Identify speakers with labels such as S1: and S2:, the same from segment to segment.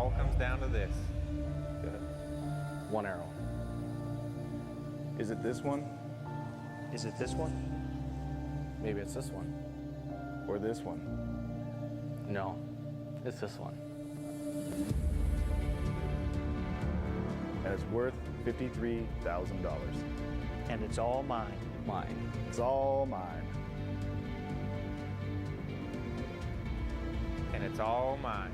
S1: all comes down to this.
S2: Go ahead. One arrow.
S3: Is it this one?
S2: Is it this one? Maybe it's this one.
S3: Or this one?
S2: No, it's this one.
S3: And it's worth $53,000.
S4: And it's all mine.
S2: Mine.
S3: It's all mine.
S1: And it's all mine.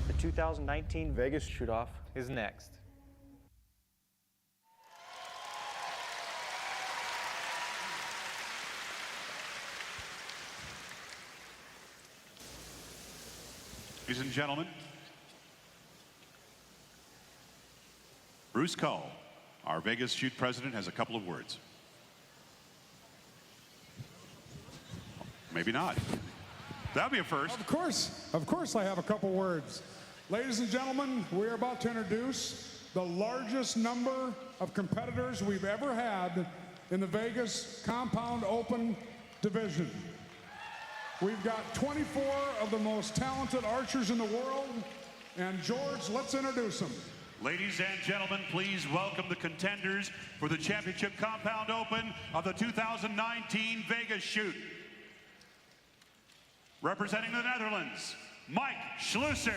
S4: The 2019
S3: Vegas shoot-off
S1: Is next.
S5: Ladies and gentlemen, Bruce Cull, our Vegas Shoot president, has a couple of words. Maybe not. That'll be a first.
S6: Of course I have a couple words. Ladies and gentlemen, we're about to introduce the largest number of competitors we've ever had in the Vegas Compound Open division. We've got 24 of the most talented archers in the world, and George, let's introduce them.
S5: Ladies and gentlemen, please welcome the contenders for the Championship Compound Open of the 2019 Vegas Shoot. Representing the Netherlands, Mike Schlusser.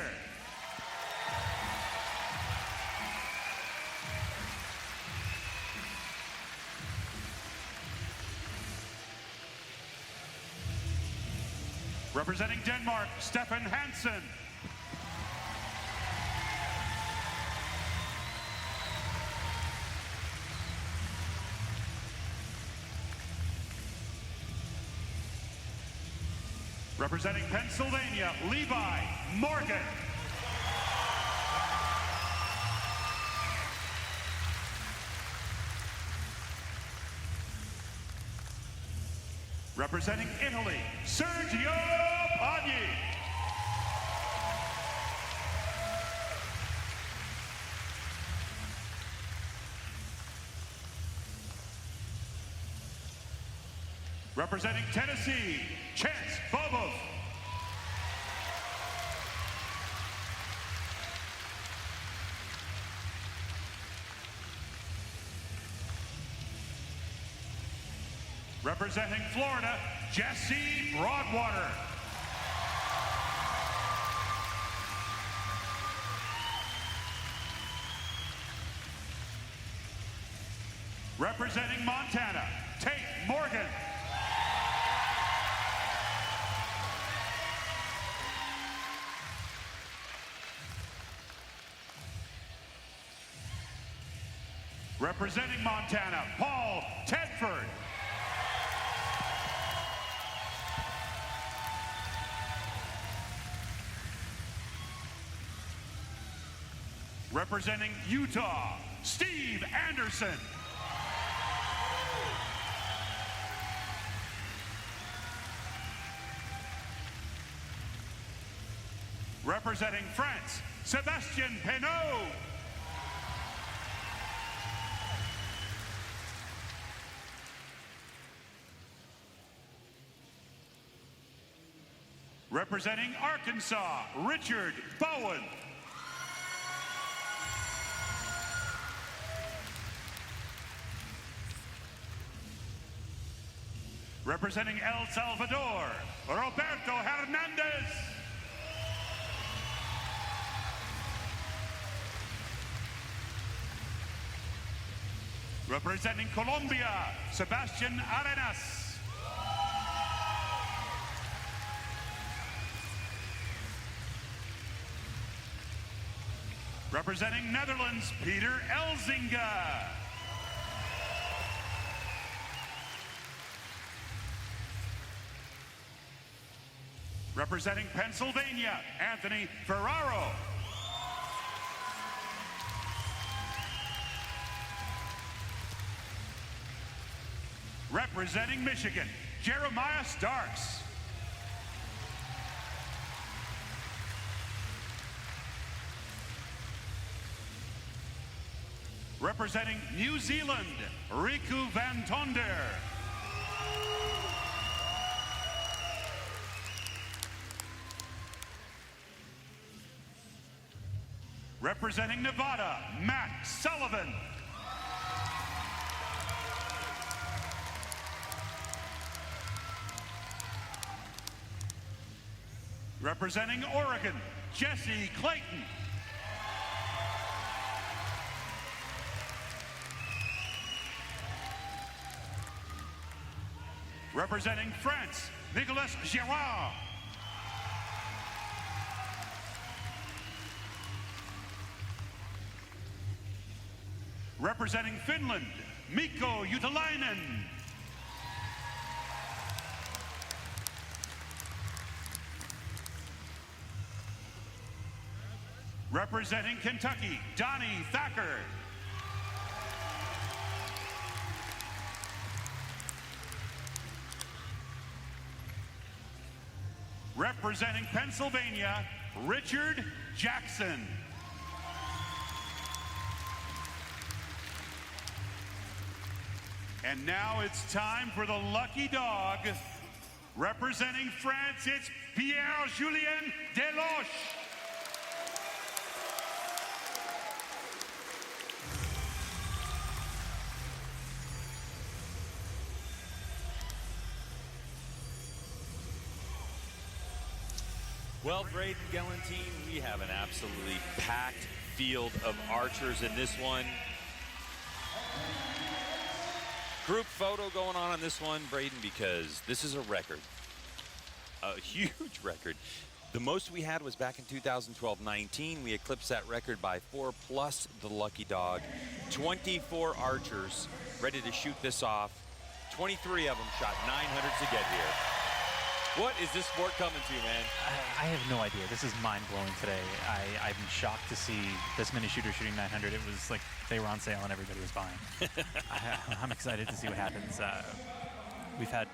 S5: Representing Denmark, Stefan Hansen. Representing Pennsylvania, Levi Morgan. Representing Italy, Sergio Pagni. Representing Tennessee, Chance Bobov. Representing Florida, Jesse Broadwater. Representing Montana, Tate Morgan. Representing Montana, Paul Tedford. Representing Utah, Steve Anderson. Representing France, Sébastien Penaud. Representing Arkansas, Richard Bowen. Representing El Salvador, Roberto Hernandez. Representing Colombia, Sebastian Arenas. Representing Netherlands, Peter Elzinga. Representing Pennsylvania, Anthony Ferraro. Representing Michigan, Jeremiah Starks. Representing New Zealand, Riku van Tonder. Representing Nevada, Matt Sullivan. Representing Oregon, Jesse Clayton. Representing France, Nicolas Giroir. Representing Finland, Mikko Jutalainen. Representing Kentucky, Donnie Thacker. Representing Pennsylvania, Richard Jackson. And now it's time for the lucky dog. Representing France, it's Pierre-Julien Deloche.
S7: Well, Braden Galantine, we have an absolutely packed field of archers in this one. Group photo going on this one, Braden, because this is a record, a huge record. The most we had was back in 2012-19. We eclipsed that record by 4 plus the lucky dog. 24 archers ready to shoot this off. 23 of them shot 900s to get here. What is this sport coming to, man?
S8: I have no idea. This is mind-blowing today. I'm shocked to see this many shooters shooting 900. It was like they were on sale and everybody was buying. I'm excited to see what happens. We've had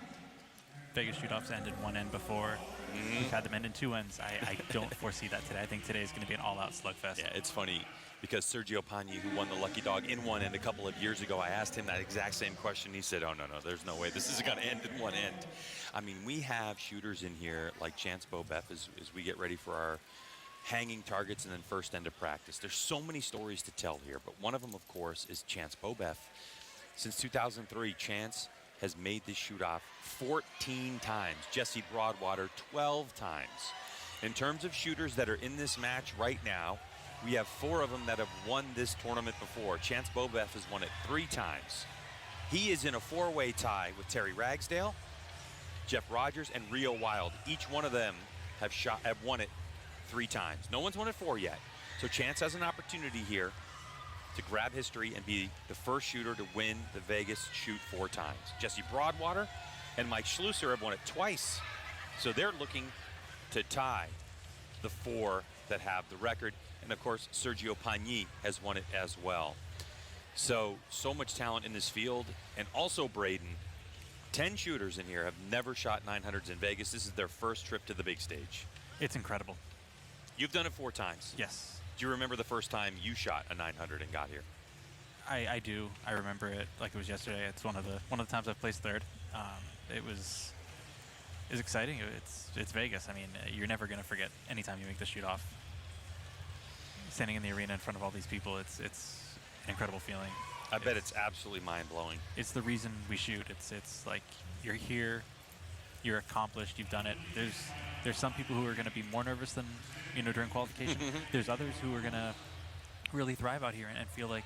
S8: Vegas shoot-offs end in one end before. We've had them end in two ends. I don't foresee that today. I think today is going to be an all-out slugfest. Yeah,
S7: it's funny because Sergio Pagni, who won the lucky dog in one end a couple of years ago, I asked him that exact same question. He said, oh, no, there's no way. This is going to end in one end. I mean, we have shooters in here like Chance Bobef as we get ready for our hanging targets and then first end of practice. There's so many stories to tell here, but one of them, of course, is Chance Bobef. Since 2003, Chance has made this shoot-off 14 times. Jesse Broadwater, 12 times. In terms of shooters that are in this match right now, we have 4 of them that have won this tournament before. Chance Bobef has won it 3 times. He is in a 4-way tie with Terry Ragsdale, Jeff Rogers, and Rio Wild. Each one of them have won it 3 times. No one's won it 4 yet. So Chance has an opportunity here to grab history and be the first shooter to win the Vegas shoot 4 times. Jesse Broadwater and Mike Schlusser have won it twice. So they're looking to tie the 4 that have the record. And of course, Sergio Pagni has won it as well. So much talent in this field. And also, Braden, 10 shooters in here have never shot 900s in Vegas. This is their first trip to the big stage.
S8: It's incredible.
S7: You've done it 4 times.
S8: Yes.
S7: Do you remember the first time you shot a 900 and got here?
S8: I do. I remember it like it was yesterday. It's one of the times I've placed third. It was exciting. It's Vegas. I mean, you're never going to forget anytime you make the shoot off. Standing in the arena in front of all these people, it's an incredible feeling.
S7: I bet it's absolutely mind-blowing.
S8: It's the reason we shoot. It's like you're here, you're accomplished, you've done it. There's some people who are going to be more nervous than during qualification. There's others who are going to really thrive out here and feel like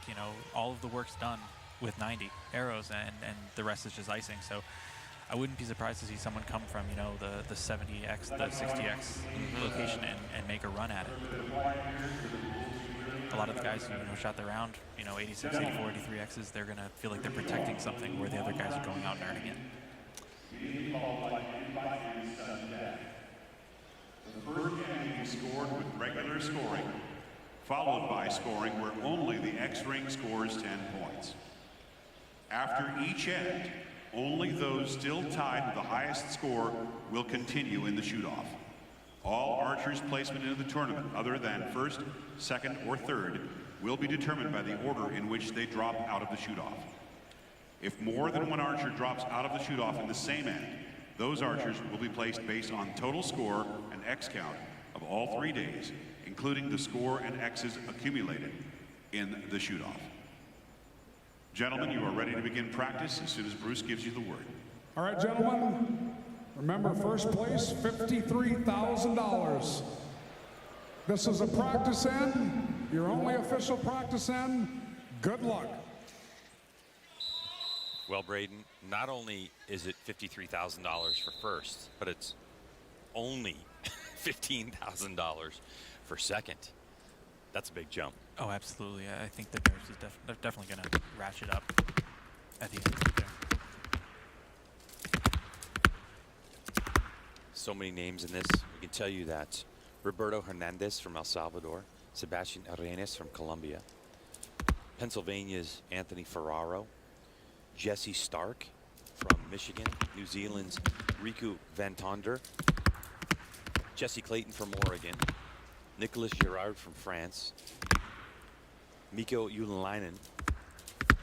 S8: all of the work's done with 90 arrows and the rest is just icing. So I wouldn't be surprised to see someone come from the 70x, the 60x location and make a run at it. A lot of the guys who shot the round, 86, 84, 83x's, they're going to feel like they're protecting something where the other guys are going out and earning it.
S5: The first end is scored with regular scoring, followed by scoring where only the X-ring scores 10 points. After each end, only those still tied with the highest score will continue in the shoot-off. All archers' placement in the tournament, other than first, second, or third, will be determined by the order in which they drop out of the shoot-off. If more than one archer drops out of the shoot-off in the same end, those archers will be placed based on total score and X count of all 3 days, including the score and X's accumulated in the shoot-off. Gentlemen, you are ready to begin practice as soon as Bruce gives you the word.
S6: All right, gentlemen, remember first place, $53,000. This is a practice end, your only official practice end. Good luck.
S7: Well, Braden, not only is it $53,000 for first, but it's only $15,000 for second. That's a big jump.
S8: Oh, absolutely. I think the nerves is they're definitely going to ratchet up at the end there.
S7: So many names in this. We can tell you that Roberto Hernandez from El Salvador, Sebastian Arenas from Colombia, Pennsylvania's Anthony Ferraro, Jesse Stark from Michigan, New Zealand's Riku Van Tonder, Jesse Clayton from Oregon, Nicolas Girard from France, Mikko Ulilainen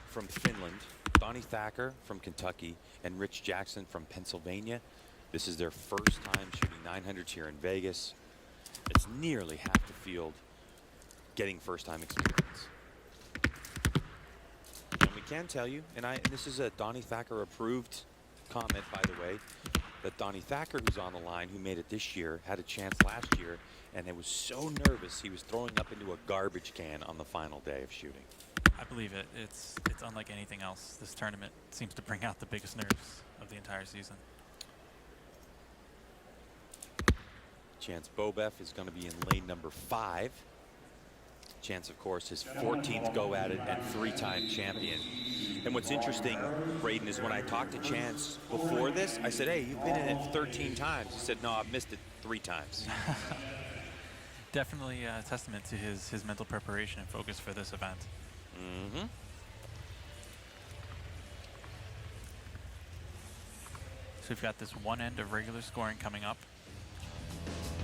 S7: from Finland, Donnie Thacker from Kentucky, and Rich Jackson from Pennsylvania. This is their first time shooting 900s here in Vegas. It's nearly half the field getting first-time experience. And we can tell you, and this is a Donnie Thacker approved comment, by the way, that Donnie Thacker, who's on the line, who made it this year, had a chance last year, and it was so nervous he was throwing up into a garbage can on the final day of shooting.
S8: I believe it. It's unlike anything else. This tournament seems to bring out the biggest nerves of the entire season.
S7: Chance Bobeff is going to be in lane number 5. Chance, of course, his 14th go at it and 3-time champion. And what's interesting, Braden, is when I talked to Chance before this, I said, hey, you've been in it 13 times. He said, no, I've missed it 3 times.
S8: Definitely a testament to his mental preparation and focus for this event.
S7: Mm-hmm.
S8: So we've got this one end of regular scoring coming up.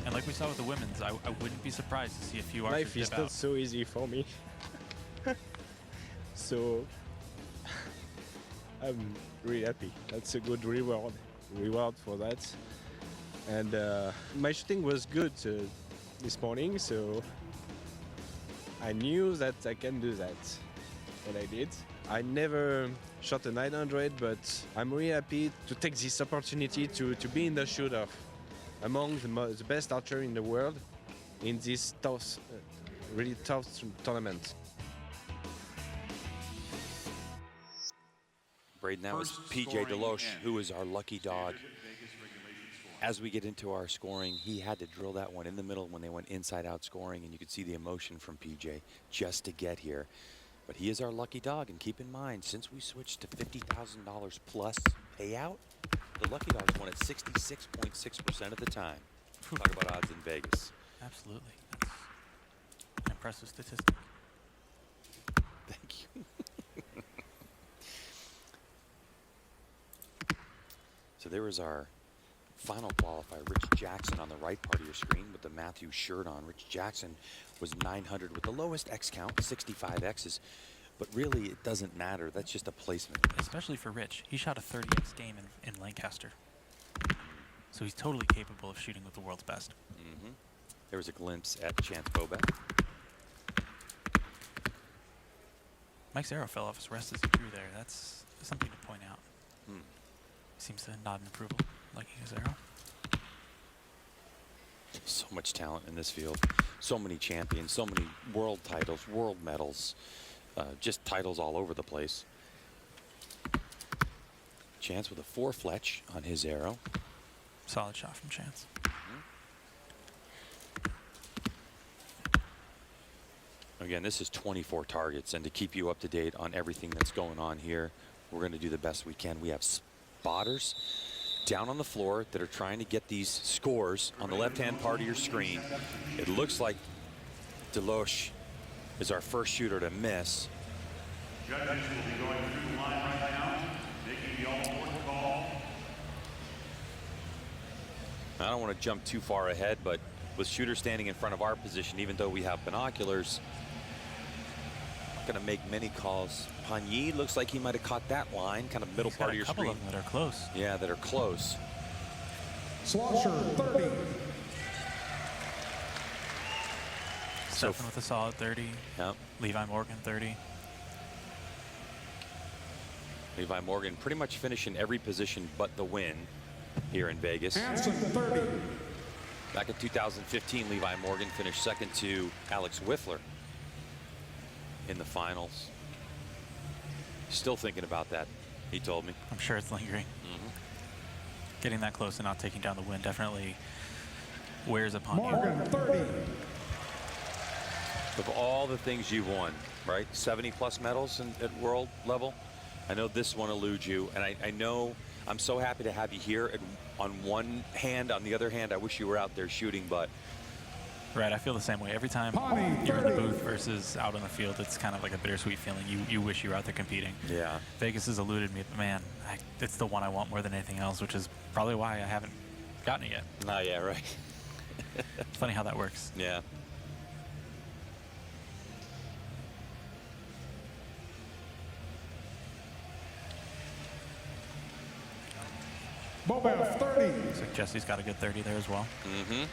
S8: And like we saw with the women's, I wouldn't be surprised to see a few archers
S9: Life is
S8: dip
S9: not
S8: out.
S9: so easy for me. So I'm really happy. That's a good reward for that. And my shooting was good this morning, so I knew that I can do that, and I did. I never shot a 900, but I'm really happy to take this opportunity to be in the shoot-off among the best archer in the world in this tough, really tough tournament.
S7: Braden, that was
S5: First
S7: PJ
S5: scoring
S7: Deloche,
S5: end.
S7: who is our lucky dog.
S5: Standard Vegas regulation scoring.
S7: As we get into our scoring, he had to drill that one in the middle when they went inside-out scoring, and you could see the emotion from PJ just to get here. But he is our lucky dog, and keep in mind, since we switched to $50,000 plus payout, the lucky dogs won at 66.6% of the time. Talk about odds in Vegas.
S8: Absolutely. That's an impressive statistic.
S7: Thank you. So there is our final qualifier, Rich Jackson, on the right part of your screen with the Matthews shirt on. Rich Jackson was 900 with the lowest X count, 65 X's. But really, it doesn't matter. That's just a placement.
S8: Especially for Rich. He shot a 30x game in Lancaster. So he's totally capable of shooting with the world's best.
S7: Mm-hmm. There was a glimpse at Chance Bobeck.
S8: Mike's arrow fell off his rest as he drew there. That's something to point out. Seems to nod in approval, liking his arrow.
S7: So much talent in this field. So many champions, so many world titles, world medals, just titles all over the place. Chance with a 4 fletch on his arrow.
S8: Solid shot from Chance.
S7: Again, this is 24 targets, and to keep you up to date on everything that's going on here, we're going to do the best we can. We have spotters down on the floor that are trying to get these scores on the left-hand part of your screen. It looks like Deloche is our first shooter to miss.
S5: Judges will be going through the line right now, making the all-important call.
S7: I don't want to jump too far ahead, but with shooters standing in front of our position, even though we have binoculars, going to make many calls. Pagny looks like he might have caught that line, kind of middle part of your screen.
S8: A couple of them that are close.
S7: Yeah, that are close.
S6: Slosher, 30.
S8: Stefan with a solid 30.
S7: Yep.
S8: Levi Morgan, 30.
S7: Levi Morgan pretty much finishing every position but the win here in Vegas.
S6: Hansen, 30.
S7: Back in 2015, Levi Morgan finished second to Alex Wiffler in the finals. Still thinking about that, he told me.
S8: I'm sure it's lingering. Getting that close and not taking down the win definitely wears upon
S6: Morgan,
S8: you.
S6: 30.
S7: Of all the things you've won, right? 70+ medals at world level. I know this one eludes you, and I know I'm so happy to have you here. On one hand, on the other hand, I wish you were out there shooting, but.
S8: Right, I feel the same way. Every time you're in the booth versus out on the field, it's kind of like a bittersweet feeling. You wish you were out there competing.
S7: Yeah.
S8: Vegas has eluded me, but man, it's the one I want more than anything else, which is probably why I haven't gotten it yet.
S7: Oh, yeah, right.
S8: It's funny how that works.
S7: Yeah.
S6: Bobev, 30.
S8: Looks like Jesse's got a good 30 there as well.
S7: Mm-hmm.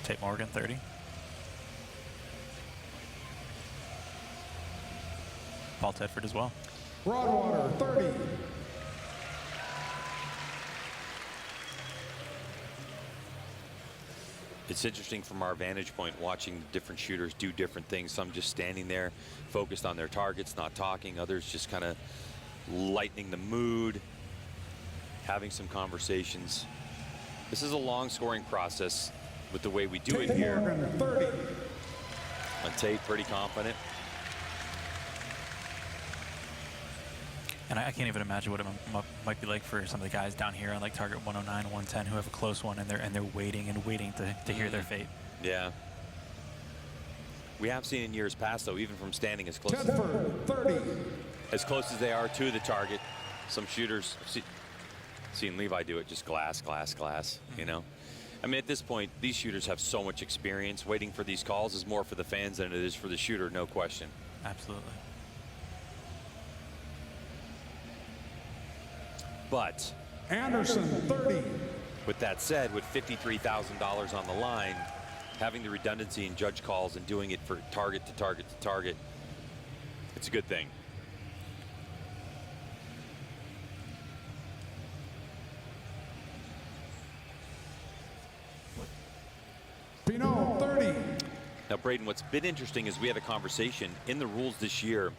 S8: Tate Morgan, 30. Paul Tedford as well.
S6: Broadwater, 30.
S7: It's interesting from our vantage point watching different shooters do different things. Some just standing there focused on their targets, not talking. Others just kind of lightening the mood, having some conversations. This is a long scoring process with the way we do it here.
S6: Morgan, 30.
S7: And Tate pretty confident.
S8: And I can't even imagine what it might be like for some of the guys down here on like target 109, 110 who have a close one and they're waiting and waiting to hear their fate.
S7: Yeah. We have seen in years past, though, even from standing as close
S6: Tedford, 30.
S7: as close as they are to the target, some shooters, seen Levi do it, just glass, glass, glass, you know? I mean, at this point, these shooters have so much experience. Waiting for these calls is more for the fans than it is for the shooter, no question.
S8: Absolutely.
S6: But Anderson, 30.
S7: With that said, with $53,000 on the line, having the redundancy in judge calls and doing it for target to target to target, it's a good thing.
S6: Pinot, 30.
S7: Now, Braden, what's been interesting is we had a conversation in the rules this year.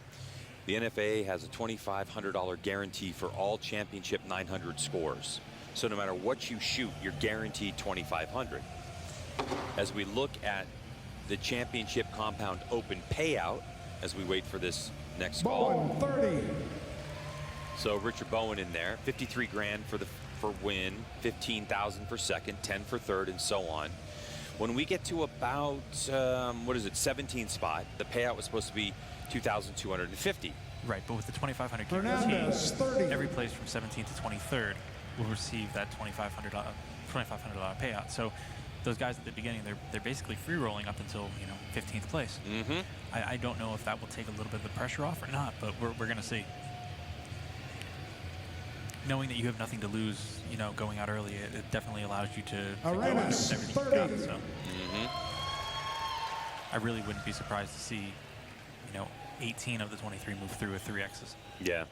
S7: The NFA has a $2,500 guarantee for all championship 900 scores. So no matter what you shoot, you're guaranteed $2,500. As we look at the championship compound open payout, as we wait for this next call.
S6: Bowen, 30.
S7: So Richard Bowen in there, 53 grand for win, 15,000 for second, 10 for third, and so on. When we get to about, 17th spot, the payout was supposed to be 2,250.
S8: Right, but with the 2,500
S6: Hernandez,
S8: guarantee,
S6: 30.
S8: every place from 17th to 23rd will receive that $2,500 payout. So those guys at the beginning, they're basically free rolling up until 15th place.
S7: Mm-hmm.
S8: I don't know if that will take a little bit of the pressure off or not, but we're going to see. Knowing that you have nothing to lose, going out early, it definitely allows you to go out with everything you've got. So I really wouldn't be surprised to see, 18 of the 23 move through with 3Xs.
S7: Yeah.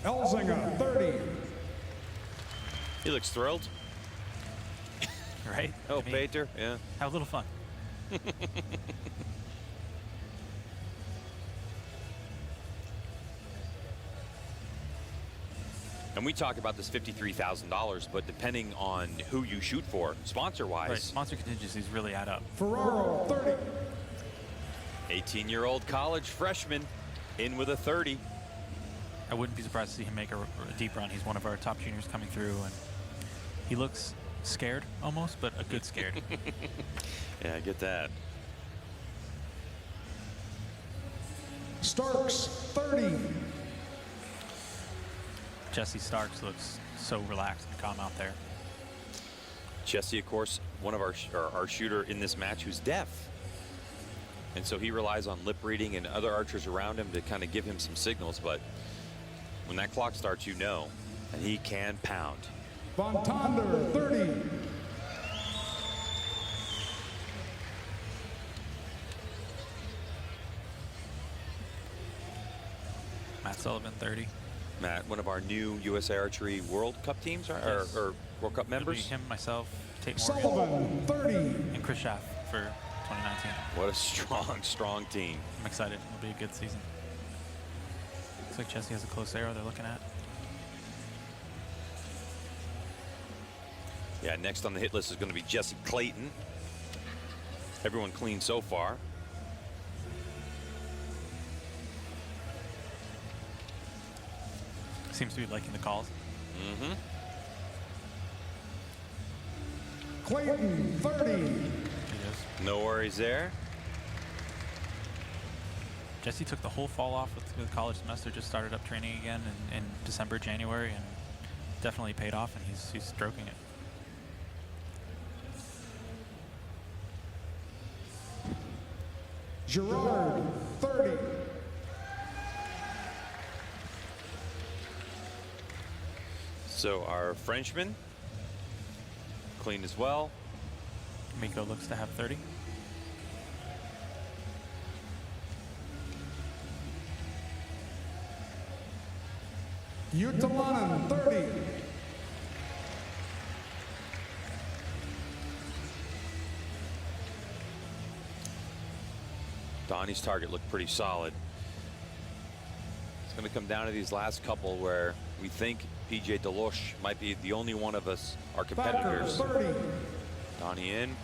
S6: Elzinga, 30.
S7: He looks thrilled.
S8: Right?
S7: Oh, Pater, yeah.
S8: Have a little fun.
S7: And we talk about this $53,000, but depending on who you shoot for, sponsor-wise.
S8: Right, sponsor contingencies really add up.
S6: Ferraro, 30.
S7: 18-year-old college freshman in with a 30.
S8: I wouldn't be surprised to see him make a deep run. He's one of our top juniors coming through, and he looks scared almost, but a good scared.
S7: Yeah, I get that.
S6: Starks, 30.
S8: Jesse Starks looks so relaxed and calm out there.
S7: Jesse, of course, one of our shooter in this match who's deaf. And so he relies on lip reading and other archers around him to kind of give him some signals. But when that clock starts, you know, and he can pound.
S6: Von Tonder, 30.
S8: Matt Sullivan, 30.
S7: Matt, one of our new USA Archery World Cup teams, right?
S8: Yes.
S7: or World Cup
S8: It'll be
S7: members.
S8: him, myself, Tate Morgan,
S6: Sullivan, 30.
S8: and Chris Schaff for 2019.
S7: What a strong team.
S8: I'm excited. It'll be a good season. Looks like Jesse has a close arrow they're looking at.
S7: Yeah, next on the hit list is going to be Jesse Clayton. Everyone clean so far.
S8: Seems to be liking the calls.
S7: Mm-hmm.
S6: Clayton, 30.
S8: He is.
S7: No worries there.
S8: Jesse took the whole fall off with the college semester, just started up training again in December, January, and definitely paid off, and he's stroking it.
S6: Gerard, 30.
S7: So our Frenchman, clean as well.
S8: Miko looks to have 30.
S6: Utalanen, 30.
S7: Donnie's target looked pretty solid. It's going to come down to these last couple where we think PJ Deloche might be the only one of us, our competitors.
S6: 30.
S7: Donnie in.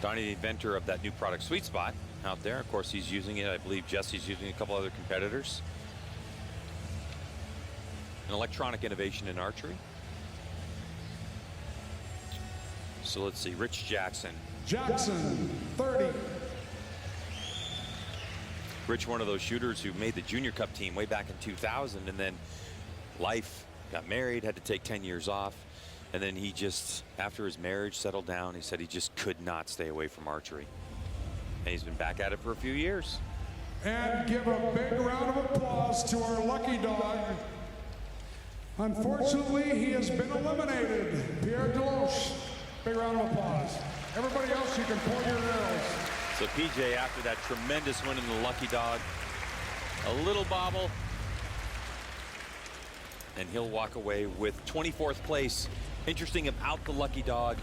S7: Donnie, the inventor of that new product, Sweet Spot, out there. Of course, he's using it. I believe Jesse's using a couple other competitors. An electronic innovation in archery. So let's see, Rich Jackson.
S6: Jackson, 30.
S7: Rich, one of those shooters who made the Junior Cup team way back in 2000, and then life, got married, had to take 10 years off, and then he just, after his marriage settled down, he said he just could not stay away from archery. And he's been back at it for a few years.
S6: And give a big round of applause to our lucky dog. Unfortunately, he has been eliminated. Pierre Deloche. Big round of applause. Everybody else, you can point your arrows.
S7: So PJ, after that tremendous win in the Lucky Dog, a little bobble, and he'll walk away with 24th place. Interesting about the Lucky Dog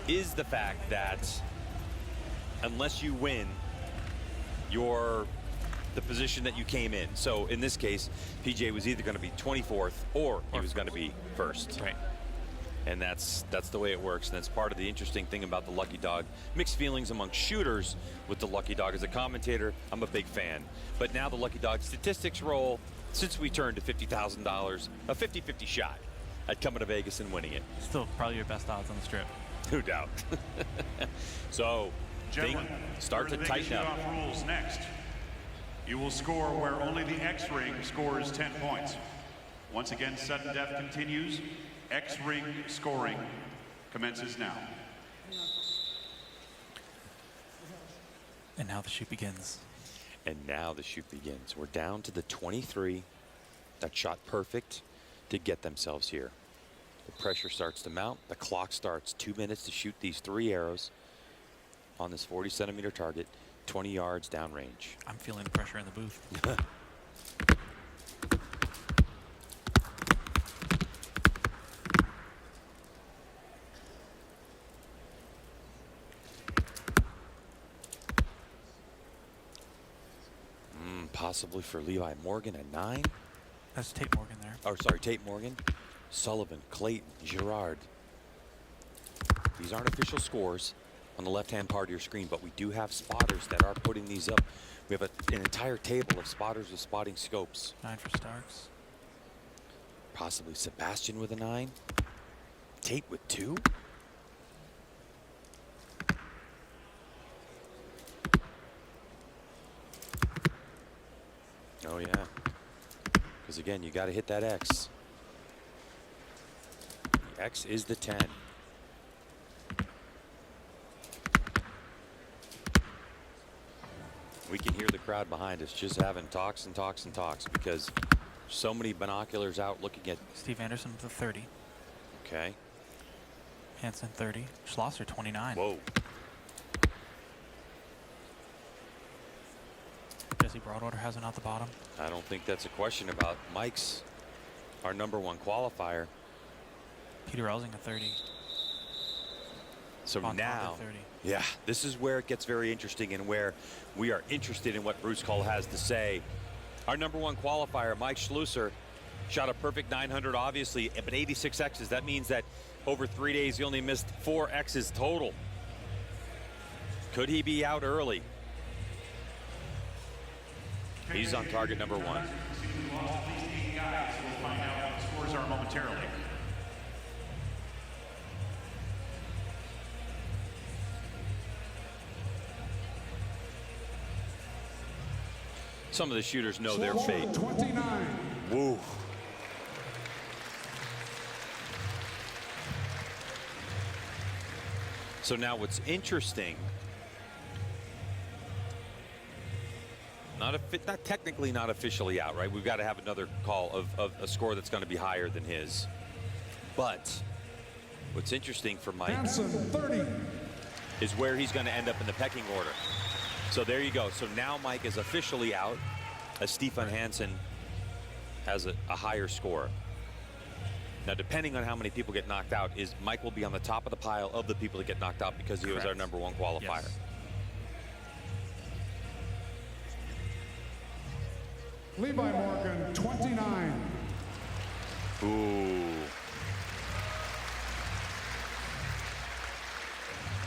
S7: is the fact that unless you win, you're the position that you came in. So in this case, PJ was either going to be 24th or he was going to be first.
S8: Right.
S7: And that's the way it works, and that's part of the interesting thing about the Lucky Dog. Mixed feelings among shooters with the Lucky Dog. As a commentator, I'm a big fan. But now the Lucky Dog statistics roll, since we turned to $50,000, a 50-50 shot at coming to Vegas and winning it.
S8: Still probably your best odds on the strip.
S7: No doubt. So,
S5: Gentlemen,
S7: start to
S5: for the
S7: tighten
S5: Vegas
S7: up.
S5: shoot-off rules next. You will score where only the X-ring scores 10 points. Once again, sudden death continues. X-ring scoring commences now.
S8: And now the shoot begins.
S7: And now the shoot begins. We're down to the 23 that shot perfect to get themselves here. The pressure starts to mount. The clock starts. 2 minutes to shoot these 3 arrows on this 40-centimeter target, 20 yards downrange.
S8: I'm feeling the pressure in the booth.
S7: Possibly for Levi Morgan at 9.
S8: That's Tate Morgan there.
S7: Oh, sorry, Tate Morgan, Sullivan, Clayton, Girard. These aren't official scores on the left-hand part of your screen, but we do have spotters that are putting these up. We have an entire table of spotters with spotting scopes.
S8: 9 for Starks.
S7: Possibly Sebastian with a 9. Tate with 2. Because again, you got to hit that X. The X is the 10. We can hear the crowd behind us just having talks and talks and talks because so many binoculars out looking at
S8: Steve Anderson with a 30.
S7: Okay.
S8: Hansen 30. Schlosser 29.
S7: Whoa.
S8: Jesse Broadwater has it out the bottom.
S7: I don't think that's a question about Mike's, our #1 qualifier.
S8: Peter Elsing a 30.
S7: So
S8: Von
S7: now,
S8: Tauber 30.
S7: yeah, this is where it gets very interesting and where we are interested in what Bruce Cole has to say. Our #1 qualifier, Mike Schlusser, shot a perfect 900, obviously, but 86 X's. That means that over 3 days, he only missed 4 X's total. Could he be out early? He's on target #1.
S5: All these 8 guys will find out what the scores are momentarily.
S7: Some of the shooters know their fate.
S6: 29.
S7: Woo. So now what's interesting, not technically not officially out, right? We've got to have another call of a score that's going to be higher than his. But what's interesting for Mike
S6: Hansen 30.
S7: is where he's going to end up in the pecking order. So there you go. So now Mike is officially out as Stefan Hansen has a higher score. Now, depending on how many people get knocked out, Mike will be on the top of the pile of the people that get knocked out because he was our #1 qualifier.
S8: Yes.
S6: Levi Morgan 29.
S7: Ooh.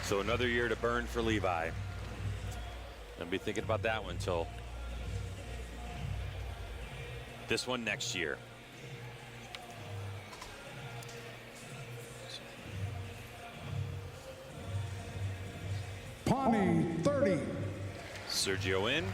S7: So another year to burn for Levi. I'll be thinking about that one till this one next year.
S6: Pawnee 30.
S7: Sergio in.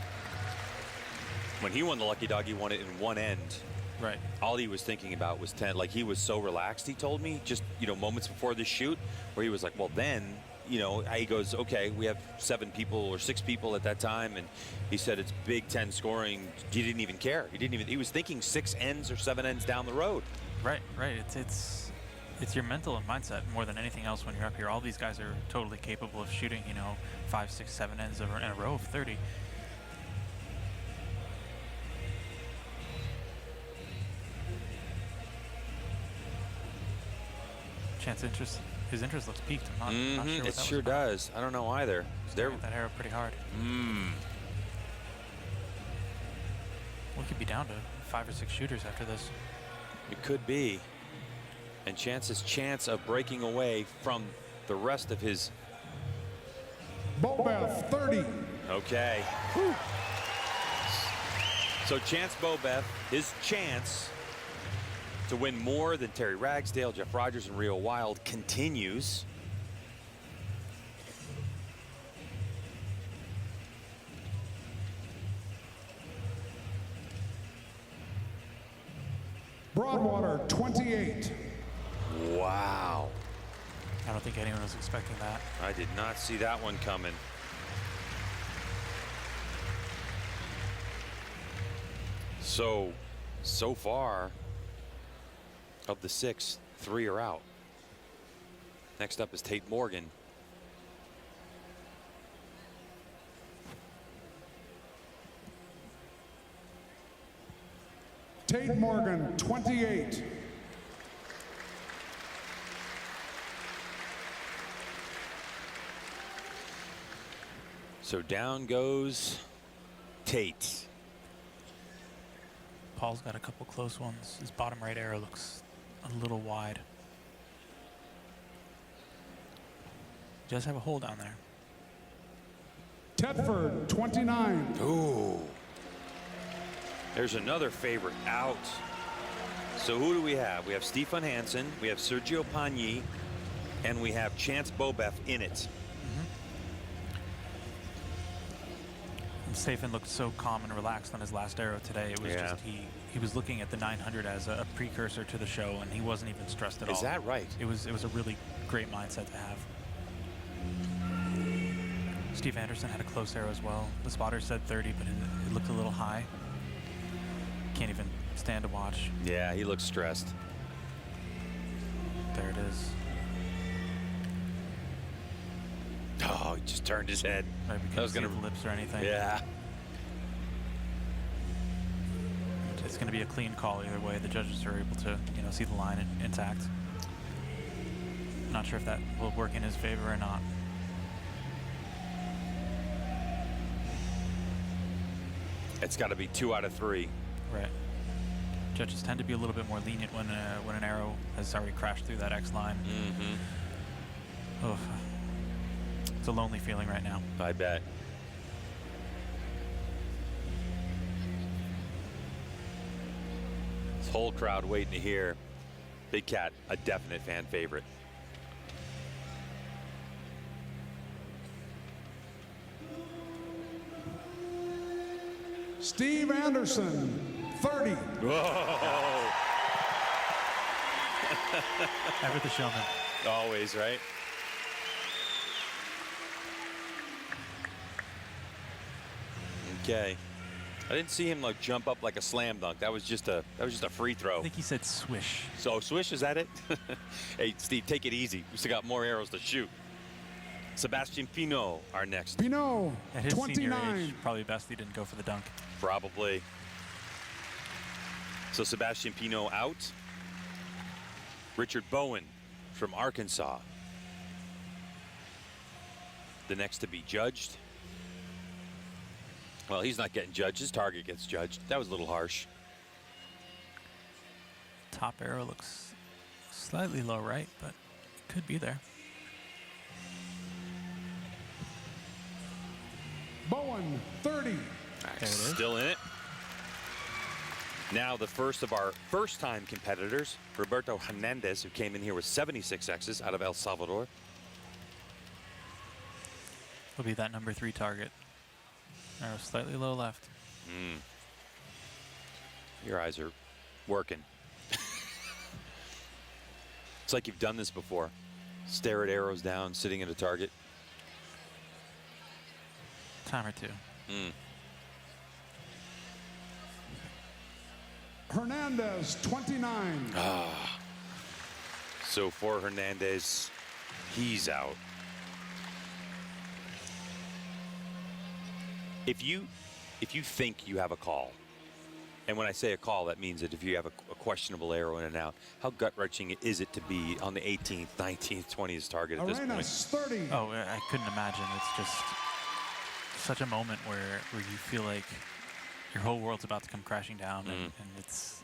S7: When he won the Lucky Dog, he won it in one end.
S8: Right.
S7: All he was thinking about was 10. Like, he was so relaxed, he told me, just, moments before the shoot, where he was like, well, then, he goes, okay, we have 7 people or 6 people at that time. And he said it's Big 10 scoring. He didn't even care. He was thinking 6 ends or 7 ends down the road.
S8: Right. It's your mental and mindset more than anything else when you're up here. All these guys are totally capable of shooting, 5, 6, 7 ends in a row of 30. His interest looks peaked. I'm not sure what
S7: it
S8: that
S7: sure
S8: was about.
S7: does. I don't know either.
S8: They're that arrow pretty hard. We could be down to 5 or 6 shooters after this.
S7: It could be. And Chance's chance of breaking away from the rest of his.
S6: Bobev 30.
S7: Okay. Whew. So Chance Bobev, his chance to win more than Terry Ragsdale, Jeff Rogers, and Rio Wild continues.
S6: Broadwater 28.
S7: Wow.
S8: I don't think anyone was expecting that.
S7: I did not see that one coming. So far, of the 6, 3 are out. Next up is Tate Morgan.
S6: Tate Morgan 28.
S7: So down goes Tate.
S8: Paul's got a couple close ones. His bottom right arrow looks a little wide. He does have a hole down there.
S6: Tedford 29.
S7: Ooh. There's another favorite out. So who do we have? We have Stefan Hansen, we have Sergio Pagny, and we have Chance Bobev in it.
S8: And Stefan looked so calm and relaxed on his last arrow today. It was just he he was looking at the 900 as a precursor to the show, and he wasn't even stressed at all.
S7: Is that right?
S8: It was a really great mindset to have. Steve Anderson had a close arrow as well. The spotter said 30, but it looked a little high. Can't even stand to watch.
S7: Yeah, he looks stressed.
S8: There it is.
S7: Oh, he just turned his head.
S8: Right, we
S7: That
S8: couldn't
S7: was
S8: see
S7: gonna-
S8: the lips or anything.
S7: Yeah.
S8: It's going to be a clean call either way. The judges are able to, see the line intact. Not sure if that will work in his favor or not.
S7: It's got to be 2 out of 3.
S8: Right. Judges tend to be a little bit more lenient when an arrow has already crashed through that X line.
S7: Mm-hmm.
S8: Oof. It's a lonely feeling right now.
S7: I bet. This whole crowd waiting to hear Big Cat, a definite fan favorite.
S6: Steve Anderson, 30.
S7: Whoa!
S8: Ever the showman.
S7: Always, right? Okay. I didn't see him like jump up like a slam dunk. That was just a free throw.
S8: I think he said swish.
S7: So swish, is that it? Hey, Steve, take it easy. We still got more arrows to shoot. Sebastian Pinot, our next.
S6: Pinot,
S8: At his senior
S6: 29.
S8: age, probably best he didn't go for the dunk.
S7: Probably. So Sebastian Pinot out. Richard Bowen from Arkansas, the next to be judged. Well, he's not getting judged. His target gets judged. That was a little harsh.
S8: Top arrow looks slightly low right, but it could be there.
S6: Bowen, 30.
S8: There it is.
S7: Still in it. Now the first of our first-time competitors, Roberto Hernandez, who came in here with 76 X's out of El Salvador.
S8: Will be that number 3 target. Arrow slightly low left.
S7: Your eyes are working. It's like you've done this before. Stare at arrows down, sitting at a target.
S8: Time or two.
S6: Hernandez, 29.
S7: So for Hernandez, he's out. If you think you have a call, and when I say a call, that means that if you have a questionable arrow in and out, how gut-wrenching is it to be on the 18th, 19th, 20th target at this point?
S6: Arenas, 30.
S8: Oh, I couldn't imagine. It's just such a moment where you feel like your whole world's about to come crashing down, and it's,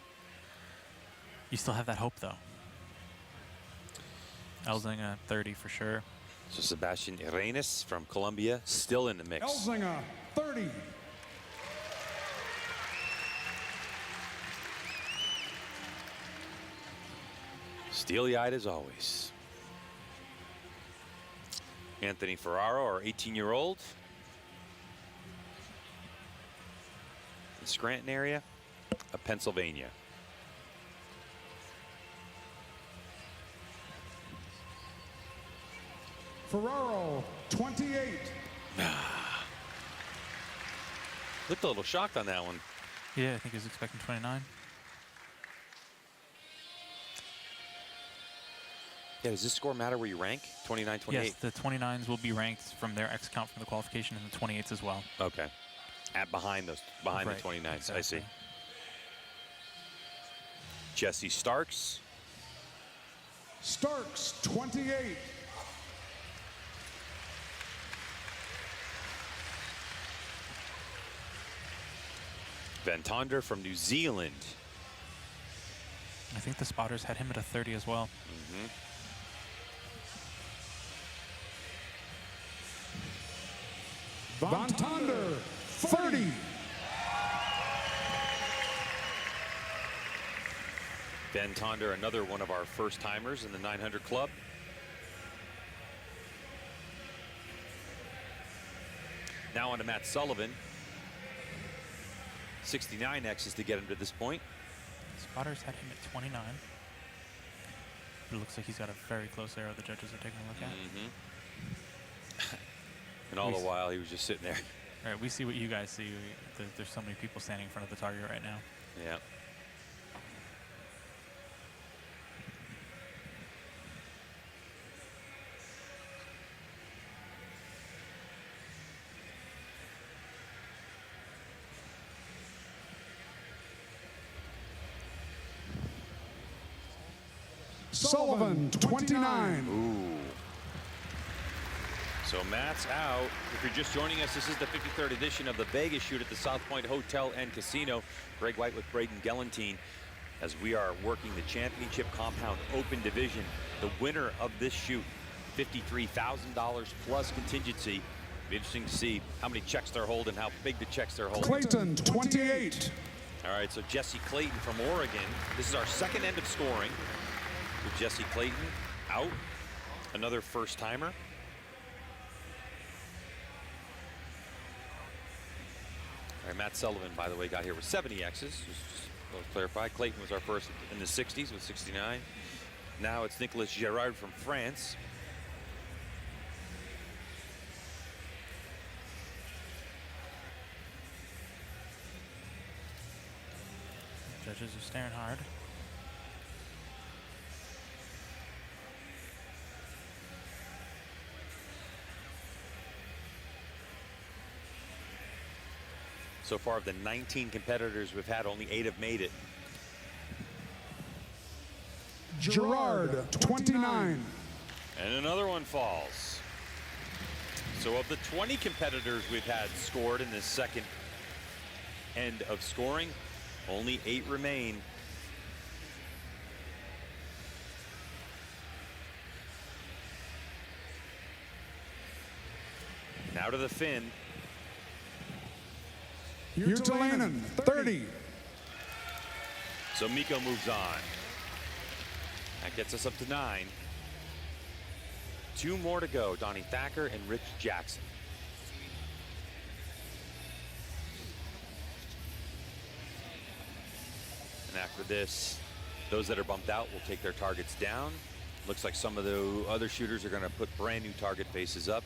S8: you still have that hope though. Elzinga 30 for sure.
S7: So Sebastian Arenas from Colombia still in the mix.
S6: Elzinga, 30.
S7: Steely-eyed as always. Anthony Ferraro, our 18-year-old. The Scranton area of Pennsylvania.
S6: Ferraro, 28.
S7: Looked a little shocked on that one.
S8: Yeah, I think he was expecting 29.
S7: Yeah, does this score matter where you rank? 29, 28?
S8: Yes, the 29s will be ranked from their X count from the qualification, and the 28s as well.
S7: Okay. Behind the
S8: Right,
S7: 29s,
S8: exactly.
S7: I see. Jesse Starks.
S6: Starks, 28.
S7: Van Tonder from New Zealand.
S8: I think the spotters had him at a 30 as well.
S6: Van Tonder, 30.
S7: Van Tonder, another one of our first timers in the 900 club. Now on to Matt Sullivan. 69 X's to get him to this point.
S8: Spotters had him at 29. It looks like he's got a very close arrow the judges are taking a look at.
S7: And all the while, he was just sitting there.
S8: All right, we see what you guys see. There's so many people standing in front of the target right now.
S7: Yeah.
S6: Sullivan, 29.
S7: Ooh. So Matt's out. If you're just joining us, this is the 53rd edition of the Vegas Shoot at the South Point Hotel and Casino. Greg White with Braden Gelentine as we are working the Championship Compound Open Division. The winner of this shoot, $53,000 plus contingency. Be interesting to see how many checks they're holding, how big the checks they're holding.
S6: Clayton, 28.
S7: All right, so Jesse Clayton from Oregon. This is our second end of scoring with Jesse Clayton out. Another first timer. All right, Matt Sullivan, by the way, got here with 70 X's. Just to clarify, Clayton was our first in the 60s with 69. Now it's Nicolas Gerard from France.
S8: Judges are staring hard.
S7: So far, of the 19 competitors we've had, only 8 have made it.
S6: Gerard, 29.
S7: And another one falls. So of the 20 competitors we've had scored in this second end of scoring, only 8 remain. Now to the fin.
S6: Hurtalainen, 30.
S7: So Mikko moves on. That gets us up to 9. 2 more to go. Donnie Thacker and Rich Jackson. And after this, those that are bumped out will take their targets down. Looks like some of the other shooters are going to put brand new target faces up.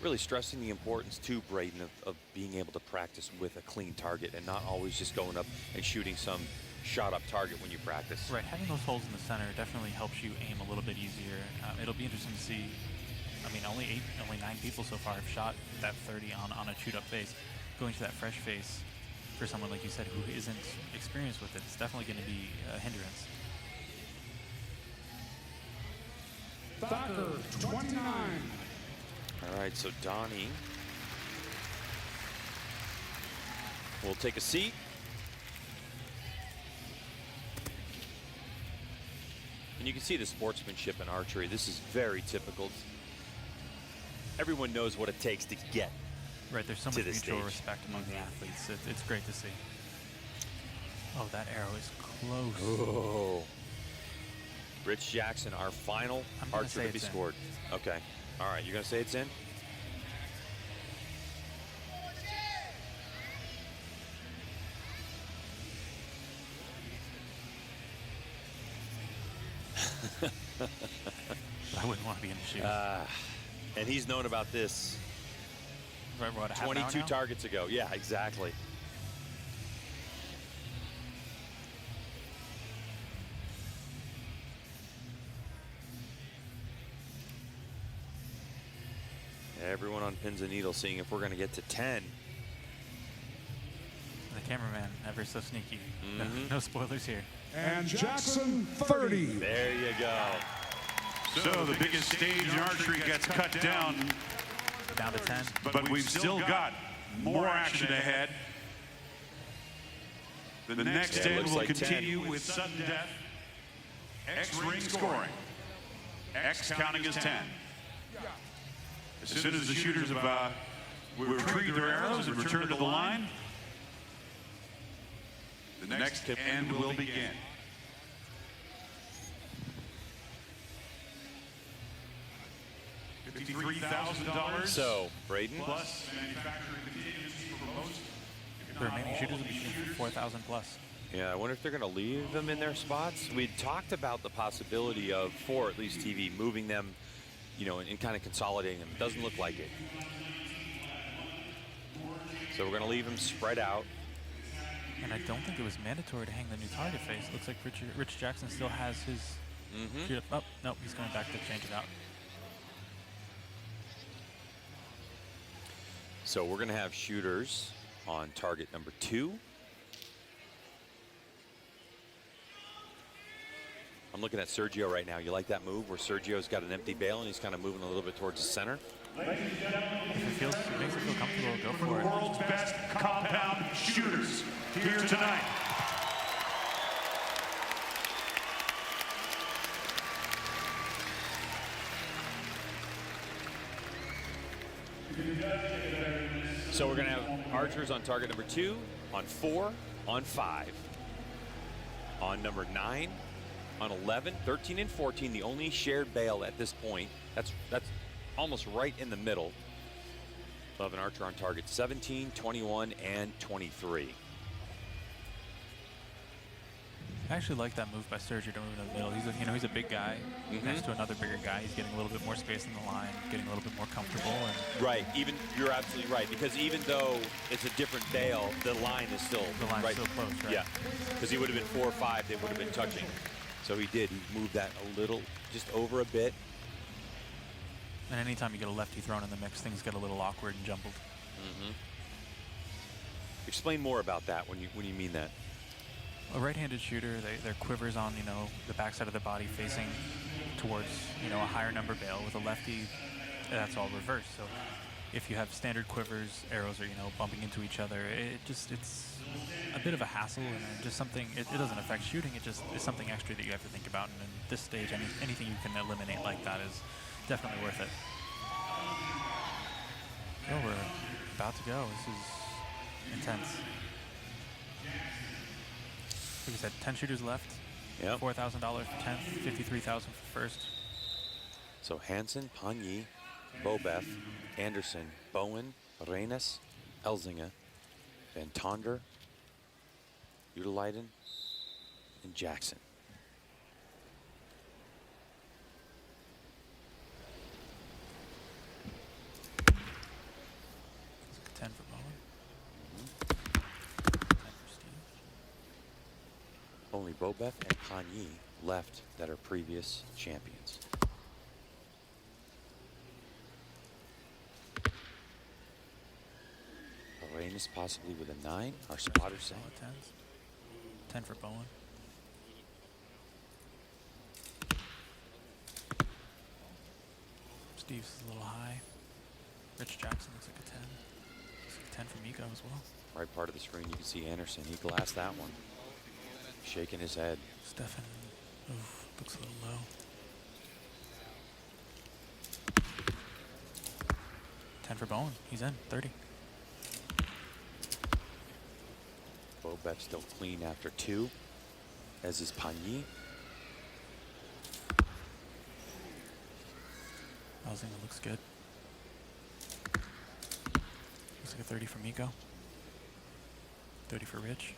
S7: Really stressing the importance too, Braden, of being able to practice with a clean target and not always just going up and shooting some shot up target when you practice.
S8: Right, having those holes in the center definitely helps you aim a little bit easier. It'll be interesting to see. I mean, only 9 people so far have shot that 30 on a shoot up face. Going to that fresh face for someone like you said who isn't experienced with it, it's definitely going to be a hindrance.
S6: Thacker, 29.
S7: All right, so Donnie will take a seat. And you can see the sportsmanship in archery. This is very typical. Everyone knows what it takes to get
S8: Right, there's so
S7: to
S8: much
S7: this
S8: mutual
S7: stage.
S8: respect among the athletes. It's great to see. Oh, that arrow is close.
S7: Oh. Rich Jackson, our final
S8: I'm gonna
S7: archer
S8: say
S7: to be
S8: it's in.
S7: scored. Okay. All right, you're going to say it's in?
S8: I wouldn't want to be in the shoes.
S7: And he's known about this
S8: Right, what, a half an hour
S7: 22
S8: now?
S7: targets ago. Yeah, exactly. Everyone on pins and needles seeing if we're going to get to 10.
S8: The cameraman, ever so sneaky. No spoilers here.
S6: And Jackson, 30.
S7: There you go.
S5: So the biggest stage in archery gets cut down,
S8: Down to 10.
S5: but we've still got more action ahead. The next
S7: Yeah, it
S5: end
S7: looks
S5: will
S7: like 10.
S5: continue with sudden death, X-ring scoring. X counting as 10. As soon as the shooters have retrieved their arrows and returned to the line, the next end will begin. $53,000
S7: So, Braden,
S5: plus manufacturing contingency for most.
S8: The remaining shooters will be shooting for 4,000 plus.
S7: Yeah, I wonder if they're going to leave them in their spots. We'd talked about the possibility of, for at least TV, moving them, you know, and kind of consolidating them. Doesn't look like it. So we're going to leave them spread out.
S8: And I don't think it was mandatory to hang the new target face. Looks like Rich Jackson still has his shoot up. Oh, no, he's going back to change it out.
S7: So we're going to have shooters on target number 2. I'm looking at Sergio right now. You like that move where Sergio's got an empty bail and he's kind of moving a little bit towards the center?
S8: If it makes it feel comfortable, go for it.
S5: World's best compound shooters here tonight.
S7: So we're going to have archers on target number 2, on 4, on 5, on number 9, on 11, 13, and 14. The only shared bail at this point. That's almost right in the middle of an archer on target 17, 21, and 23.
S8: I actually like that move by Sergio to move in the middle. He's a big guy next to another bigger guy. He's getting a little bit more space in the line, getting a little bit more comfortable. And
S7: right. You're absolutely right, because even though it's a different bail, the line is still
S8: still close, right?
S7: Yeah, because he would have been 4 or 5. They would have been touching. So he did. He moved that a little, just over a bit.
S8: And anytime you get a lefty thrown in the mix, things get a little awkward and jumbled.
S7: Explain more about that when you mean that.
S8: A right-handed shooter, their quivers on, the backside of the body facing towards, a higher number bail. With a lefty, that's all reversed. So if you have standard quivers, arrows are, bumping into each other, it's a bit of a hassle and just something, it doesn't affect shooting, it just is something extra that you have to think about. And at this stage, anything you can eliminate like that is definitely worth it. Oh, we're about to go. This is intense. Like I said, 10 shooters left.
S7: Yep.
S8: $4,000 for 10th, $53,000 for first.
S7: So Hansen, Pagny, Bobeth, Anderson, Bowen, Reynes, Elzinga, Van Tonder, Uterleiden, and Jackson.
S8: It's 10 for Bowen. 10 for Steve.
S7: Only Bobeth and Pagny left that are previous champions. Reynes possibly with a 9. Our spotter saying.
S8: 10s. 10 for Bowen. Steve's is a little high. Rich Jackson looks like a 10. Looks like a 10 for Miko as well.
S7: Right part of the screen, you can see Anderson. He glassed that one. Shaking his head.
S8: Stefan, looks a little low. $10 for Bowen. He's in. 30.
S7: Bobeth still clean after 2, as is Pagny.
S8: Elzinga looks good. Looks like a 30 for Miko. 30 for Rich.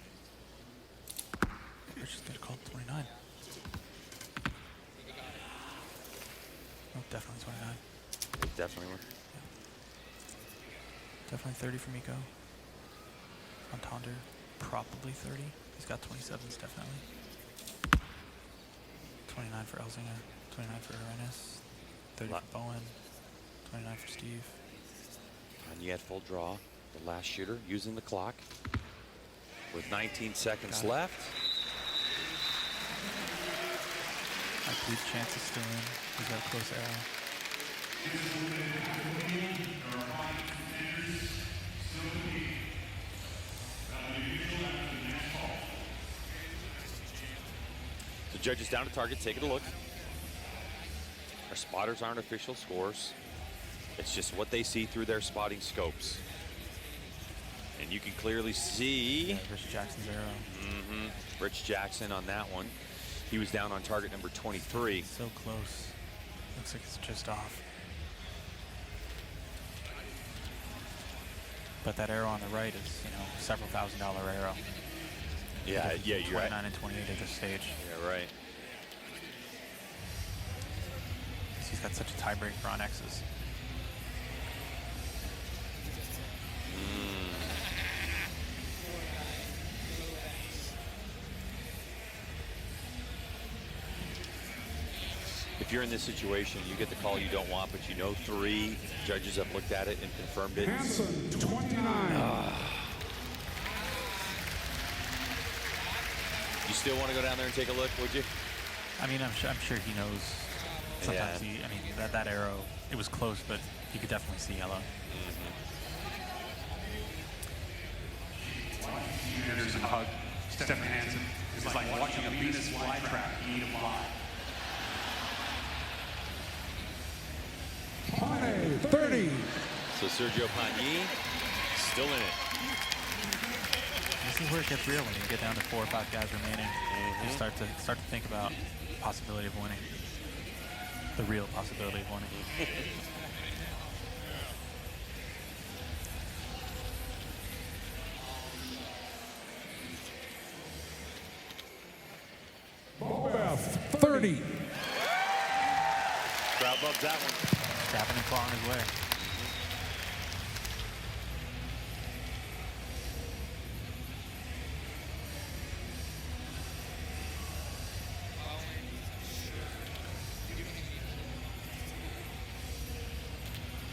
S8: Rich is going to call 29. Oh, definitely 29.
S7: Definitely one.
S8: Yeah. Definitely 30 for Miko. Fontonder, probably 30. He's got 27s, definitely. 29 for Elzinga. 29 for Arenas. 30 for Bowen. 29 for Steve.
S7: Pagny at full draw. The last shooter using the clock. With 19 seconds left.
S8: I believe Chance is still in. He's got a close arrow.
S7: The judges down to target, taking a look. Our spotters aren't official scores. It's just what they see through their spotting scopes. And you can clearly see
S8: Rich Jackson's arrow.
S7: Rich Jackson on that one. He was down on target number 23.
S8: So close. Looks like it's just off. But that arrow on the right is, several $1,000 arrow.
S7: Yeah, yeah, you're
S8: 29
S7: right.
S8: and 28 at this stage.
S7: Yeah, right.
S8: He's got such a tiebreaker on X's.
S7: If you're in this situation, you get the call you don't want, but you know 3 judges have looked at it and confirmed it.
S6: Hansen, 29.
S7: You still want to go down there and take a look, would you?
S8: I mean, I'm sure he knows. Sometimes
S7: Yeah.
S8: I mean, that arrow, it was close, but you could definitely see yellow.
S5: Anderson hug Stefan Hansen is like watching a Venus flytrap eat a fly.
S6: Pane, 30.
S7: So Sergio Pagny still in it.
S8: This is where it gets real when you get down to 4 or 5 guys remaining. You start to think about the possibility of winning. The real possibility of winning.
S6: Beth, 30.
S7: Crowd loves that one.
S8: Tapping and clawing his way.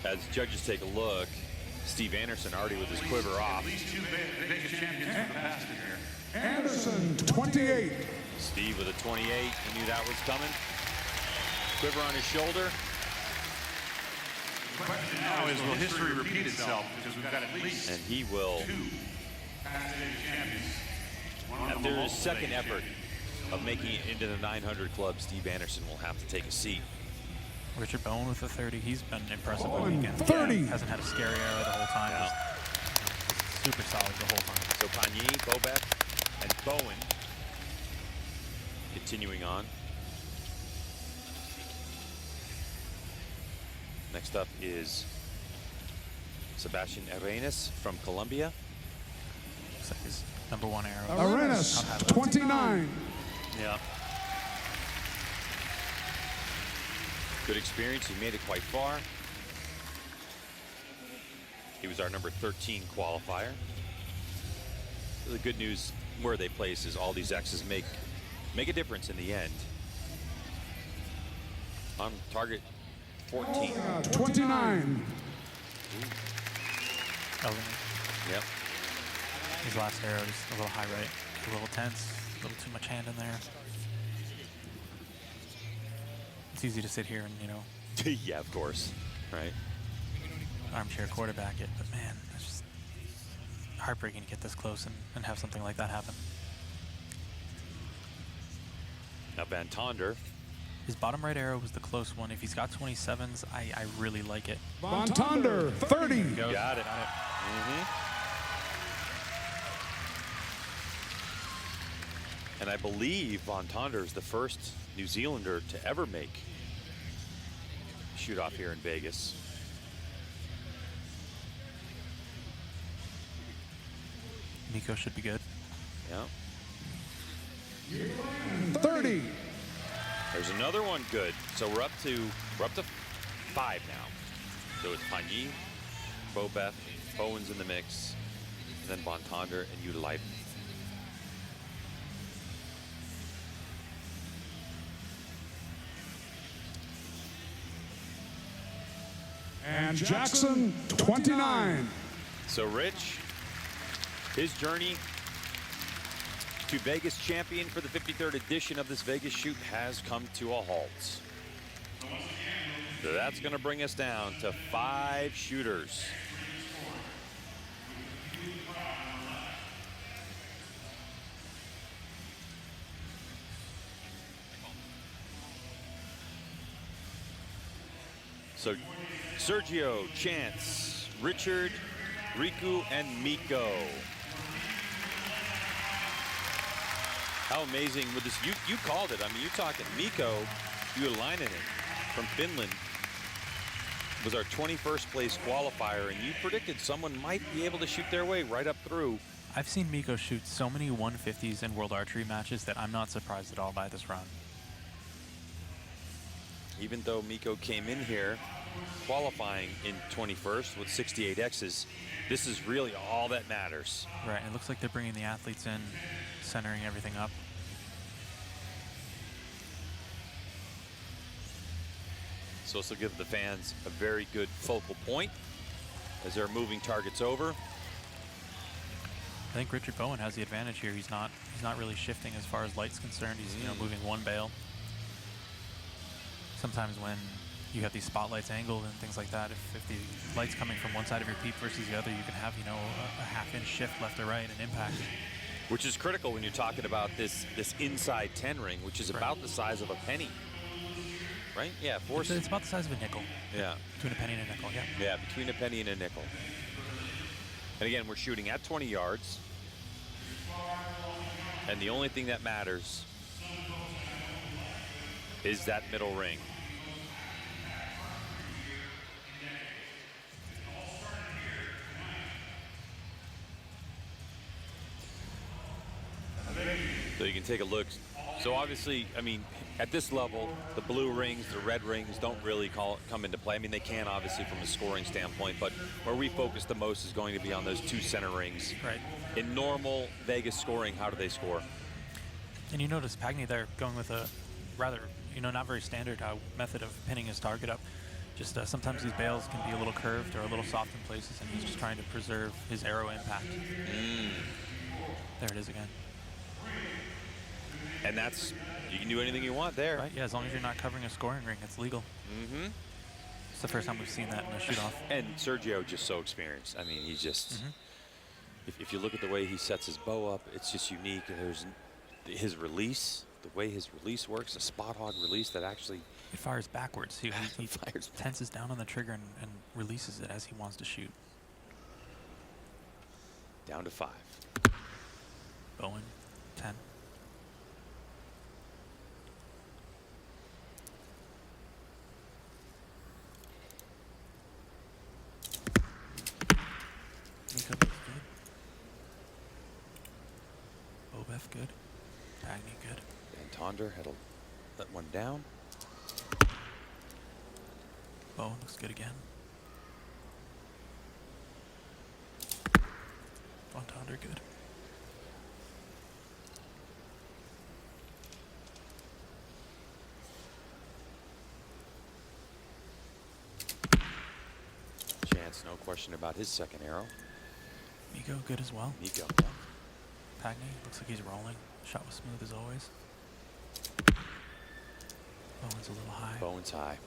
S7: As judges take a look, Steve Anderson already with his quiver off.
S5: These 2 Vegas champions from the past in here.
S6: Anderson, 28.
S7: Steve with a 28. He knew that was coming. Quiver on his shoulder.
S5: The question now is, will history repeat itself? Because we've got at least
S7: And he will,
S5: 2 past Vegas champions. One of them
S7: after
S5: a
S7: his
S5: local
S7: second
S5: Vegas
S7: effort
S5: champion.
S7: of making it into the 900 club, Steve Anderson will have to take a seat.
S8: Richard Bowen with a 30. He's been impressive all
S6: Bowen,
S8: weekend.
S6: 30.
S8: Hasn't had a scary error the whole time.
S7: Yeah.
S8: Just super solid the whole time.
S7: So Pagny, Bobeth, and Bowen continuing on. Next up is Sebastian Arenas from Colombia.
S8: Looks like his #1 arrow.
S6: Arenas, 29.
S7: Yeah. Good experience. He made it quite far. He was our number 13 qualifier. The good news where they place is all these X's make a difference in the end. On target 14.
S6: 29.
S8: Elvin,
S7: Yep.
S8: his last arrow is a little high right. A little tense. A little too much hand in there. It's easy to sit here and, you know,
S7: Yeah, of course. Right.
S8: armchair quarterback it, but man, it's just heartbreaking to get this close and have something like that happen.
S7: Now Van Tonder.
S8: His bottom right arrow was the close one. If he's got 27s, I really like it.
S6: Von Tonder, 30.
S7: Got it. And I believe Von Tonder is the first New Zealander to ever make shoot off here in Vegas.
S8: Miko should be good.
S7: Yeah.
S6: 30.
S7: There's another one good. So we're up to 5 now. So it's Pagny, Bobeth, Bowen's in the mix, and then Von Tonder and Utilite.
S6: And Jackson, 29.
S7: So Rich, his journey to Vegas champion for the 53rd edition of this Vegas shoot has come to a halt. So that's going to bring us down to 5 shooters. So Sergio, Chance, Richard, Riku, and Miko. How amazing with this, you called it. I mean, you're talking Miko Uutilainen from Finland was our 21st place qualifier, and you predicted someone might be able to shoot their way right up through.
S8: I've seen Miko shoot so many 150s in World Archery matches that I'm not surprised at all by this run.
S7: Even though Miko came in here qualifying in 21st with 68 X's, this is really all that matters.
S8: Right, it looks like they're bringing the athletes in, centering everything up.
S7: So this will give the fans a very good focal point as they're moving targets over.
S8: I think Richard Bowen has the advantage here. He's not really shifting as far as light's concerned. He's moving one bale. Sometimes when you have these spotlights angled and things like that, if the light's coming from one side of your peep versus the other, you can have a half-inch shift left or right and impact.
S7: Which is critical when you're talking about this inside 10 ring, which is about the size of a penny. Right? Yeah,
S8: it's about the size of a nickel.
S7: Yeah.
S8: Between a penny and a nickel, yeah.
S7: Yeah, between a penny and a nickel. And again, we're shooting at 20 yards. And the only thing that matters is that middle ring. So you can take a look. So obviously, I mean, at this level, the blue rings, the red rings don't really come into play. I mean, they can obviously from a scoring standpoint, but where we focus the most is going to be on those two center rings.
S8: Right.
S7: In normal Vegas scoring, how do they score?
S8: And you notice Pagny there going with a rather, not very standard method of pinning his target up. Just sometimes these bales can be a little curved or a little soft in places, and he's just trying to preserve his arrow impact. There it is again.
S7: And you can do anything you want there.
S8: Right, yeah, as long as you're not covering a scoring ring, it's legal. It's the first time we've seen that in a shoot-off.
S7: And Sergio just so experienced. I mean, he's just, if you look at the way he sets his bow up, it's just unique. And there's his release, the way his release works, a spot hog release that actually...
S8: It fires backwards. He tenses down on the trigger and releases it as he wants to shoot.
S7: Down to 5.
S8: Bowen, 10. Miko looks good. Bobef good. Pagny good.
S7: And Tonder had to let one down.
S8: Bowen looks good again. Von Tonder good.
S7: Chance, no question about his second arrow.
S8: Miko good as well.
S7: Miko.
S8: Pagny looks like he's rolling. Shot was smooth as always. Bowen's a little high.
S7: Bowen's high.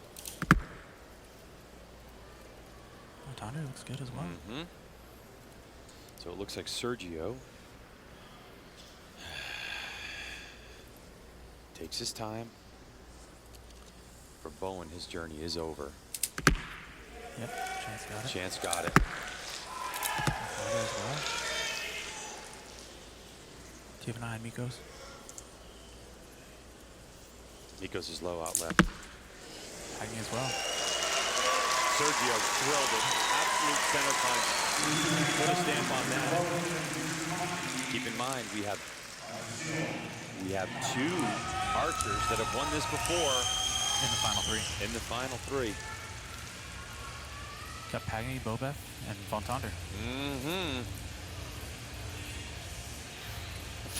S8: Tonder looks good as well.
S7: So it looks like Sergio takes his time. For Bowen, his journey is over.
S8: Yep, Chance got it.
S7: Chance got it.
S8: Tonder as well. Do you have an eye on Miko's?
S7: Miko's is low out left.
S8: Pagny as well.
S7: Sergio drilled it. Absolute center punch. Put a stamp on that. Keep in mind, we have 2 archers that have won this before.
S8: In the final 3.
S7: In the final 3.
S8: Got Pagny, Bobef, and Von Tonder.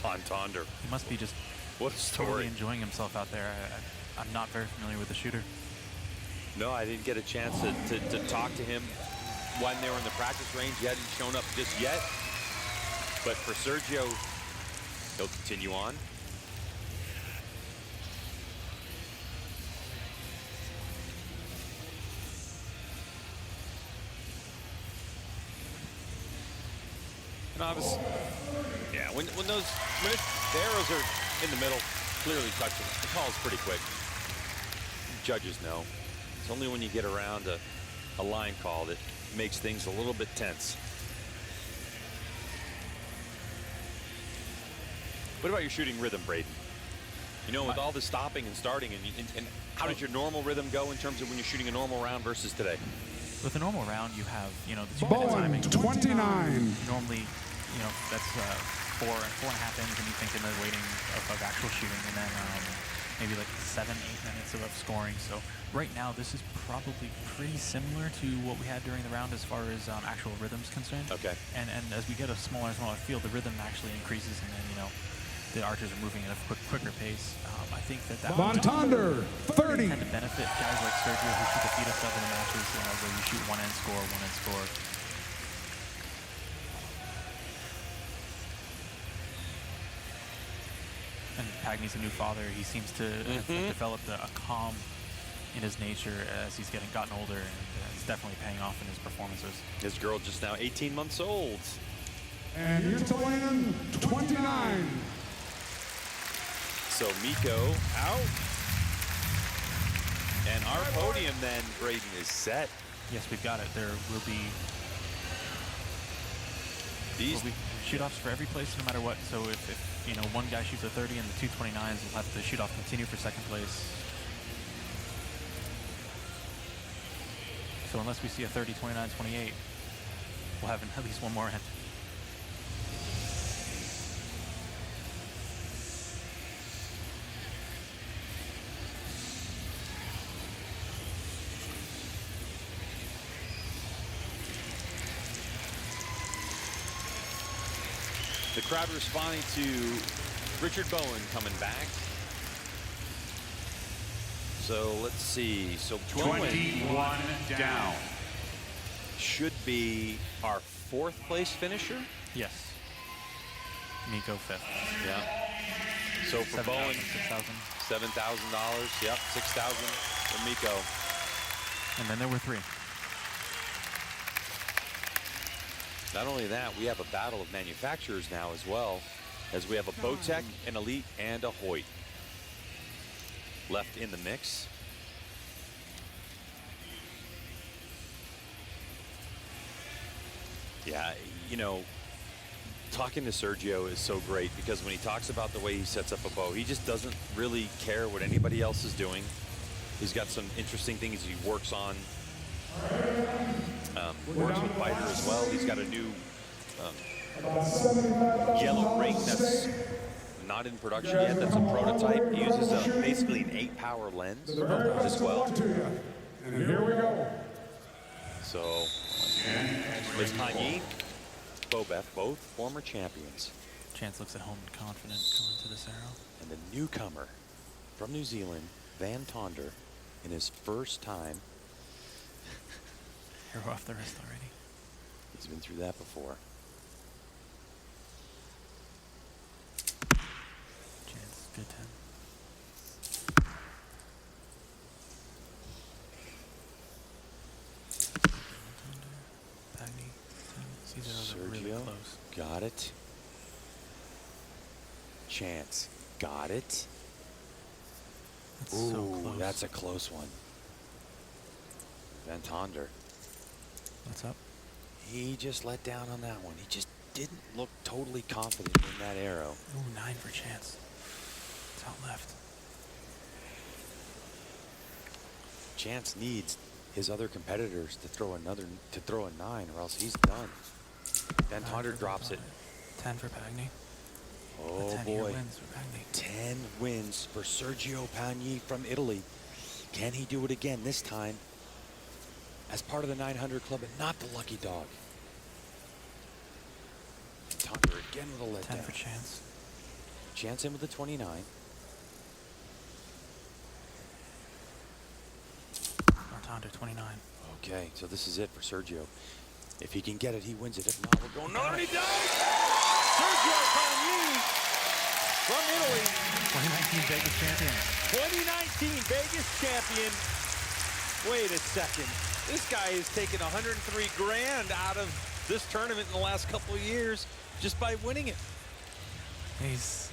S7: Von Tonder.
S8: He must be just
S7: what a story.
S8: Totally enjoying himself out there. I'm not very familiar with the shooter.
S7: No, I didn't get a chance to talk to him when they were in the practice range. He hadn't shown up just yet. But for Sergio, he'll continue on. And obviously, yeah, when the arrows are in the middle, clearly touching, the call is pretty quick. Judges know. It's only when you get around a line call that makes things a little bit tense. What about your shooting rhythm, Braden? With all the stopping and starting, and how does your normal rhythm go in terms of when you're shooting a normal round versus today?
S8: With a normal round, you have, the 2-minute
S6: Bowen,
S8: timing.
S6: 29.
S8: Normally you know, that's 4.5 innings, and you think in the waiting of actual shooting, and then maybe like 7-8 minutes of scoring. So right now, this is probably pretty similar to what we had during the round as far as actual rhythm's concerned.
S7: Okay.
S8: And as we get a smaller and smaller field, the rhythm actually increases, and then, you know, the archers are moving at a quicker pace. I think that
S6: Von Tonder, 30.
S8: tend to benefit guys like Sergio who shoot the feet of stuff in the matches, where you shoot one end score. And Pagny's a new father. He seems to have developed a calm in his nature as he's gotten older, and it's definitely paying off in his performances.
S7: His girl just now 18 months old.
S6: And Yutalainen, 29.
S7: So Miko out. And our podium then, Braden, is set.
S8: Yes, we've got it. There will be
S7: These
S8: shoot-offs for every place, no matter what. So if you know, one guy shoots a 30 and the 229s, will have the shoot-off continue for second place. So unless we see a 30, 29, 28, we'll have at least one more end.
S7: The crowd responding to Richard Bowen coming back. So let's see. So
S5: 21 down.
S7: should be our fourth place finisher.
S8: Yes. Miko fifth.
S7: Yeah. So for
S8: 7,000,
S7: Bowen,
S8: 6,000.
S7: $7,000. Yep, 6,000 for Miko.
S8: And then there were three.
S7: Not only that, we have a battle of manufacturers now as well, as we have a Bowtech, an Elite, and a Hoyt left in the mix. Yeah, you know, talking to Sergio is so great because when he talks about the way he sets up a bow, he just doesn't really care what anybody else is doing. He's got some interesting things he works on. Works with Biter as well. He's got a new yellow ring that's not in production yet. That's a prototype. He uses basically an 8-power lens as well.
S6: And here we go.
S7: So, Liz Kanye, Bobeth, both former champions.
S8: Chance looks at home and confident going to this arrow.
S7: And the newcomer from New Zealand, Van Tonder, in his first time.
S8: Arrow off the wrist already.
S7: He's been through that before.
S8: Chance, good 10. Pagny, 10. These are really
S7: Sergio,
S8: close.
S7: got it. Chance, got it.
S8: That's
S7: Ooh,
S8: so close.
S7: that's a close one. Van Tonder.
S8: What's up?
S7: He just let down on that one. He just didn't look totally confident in that arrow.
S8: Ooh, 9 for Chance. It's out left.
S7: Chance needs his other competitors to throw a 9, or else he's done. Van Tonder drops it.
S8: 10 for Pagny.
S7: Oh
S8: 10 here
S7: boy.
S8: wins for Pagny.
S7: 10 wins for Sergio Pagny from Italy. Can he do it again this time as part of the 900 club and not the lucky dog? Tonder again with a letdown.
S8: 10 for Chance.
S7: Chance in with the 29.
S8: Martonder, 29.
S7: Okay, so this is it for Sergio. If he can get it, he wins it. If not, we're going. No, he does! Sergio Pagny from Italy.
S8: 2019 Vegas champion.
S7: 2019 Vegas champion. Wait a second. This guy has taken 103 grand out of this tournament in the last couple of years just by winning it.
S8: He's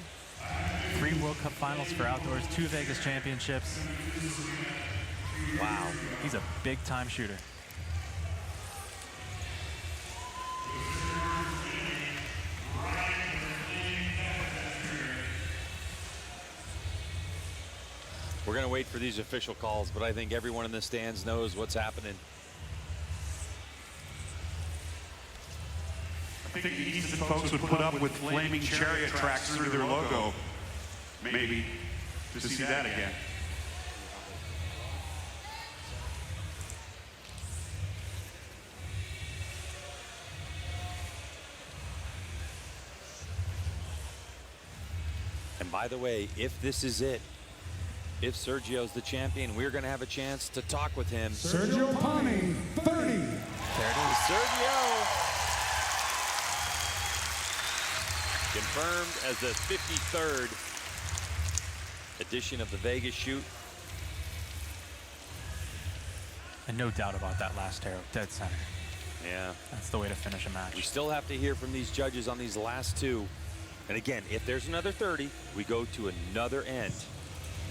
S8: 3 World Cup finals for outdoors, 2 Vegas championships.
S7: Wow.
S8: He's a big-time shooter.
S7: We're going to wait for these official calls, but I think everyone in the stands knows what's happening.
S5: think the Easton folks would put up with flaming chariot tracks through their logo, maybe, to see that again.
S7: And by the way, if this is it, if Sergio's the champion, we're going to have a chance to talk with him.
S6: Sergio Pani, 30.
S7: There it is. Sergio. Confirmed as the 53rd edition of the Vegas shoot.
S8: And no doubt about that last arrow, dead center.
S7: Yeah.
S8: That's the way to finish a match.
S7: We still have to hear from these judges on these last two. And again, if there's another 30, we go to another end.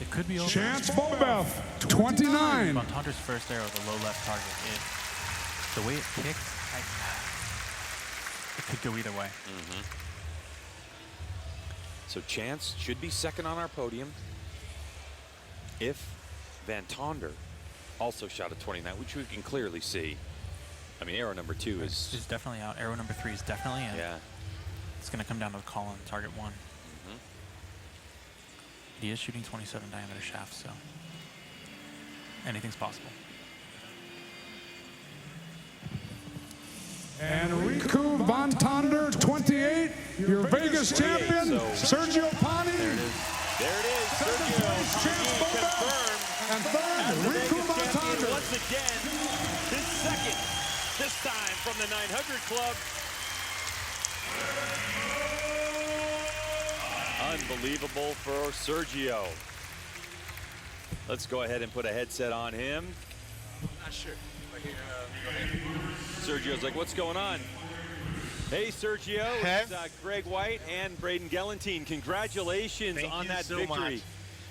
S8: It could be over.
S6: Chance Bobeth, 29.
S8: Vontander's first arrow, the low left target, the way it kicked, it could go either way.
S7: So Chance should be second on our podium if Vontander also shot a 29, which we can clearly see. I mean, arrow number 2 is
S8: definitely out. Arrow number 3 is definitely in.
S7: Yeah.
S8: It's going to come down to the call on target 1. He is shooting 27 diameter shafts, so anything's possible.
S6: And Riku Vontander, 28, your Vegas champion, Sergio Pani.
S7: There it is. There it is. Sergio Pani confirmed.
S6: And third, Riku Vontander.
S7: Once again, his second, this time from the 900 Club. Unbelievable for Sergio. Let's go ahead and put a headset on him.
S9: Not sure.
S7: Sergio's like, what's going on? Hey, Sergio.
S10: Hey.
S7: It's Greg White and Braden Galantine. Congratulations on that victory.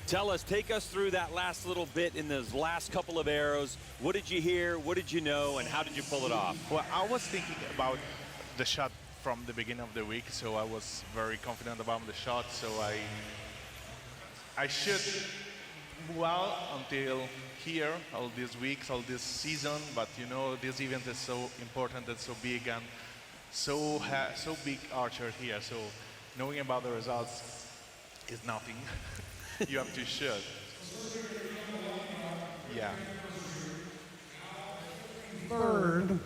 S7: Tell us, take us through that last little bit in those last couple of arrows. What did you hear? What did you know? And how did you pull it off?
S10: Well, I was thinking about the shot from the beginning of the week, so I was very confident about the shot. So I should well until here, all these weeks, all this season. But you know, this event is so important and so big, and so big archer here. So knowing about the results is nothing. You have to shoot. Yeah.
S6: Third,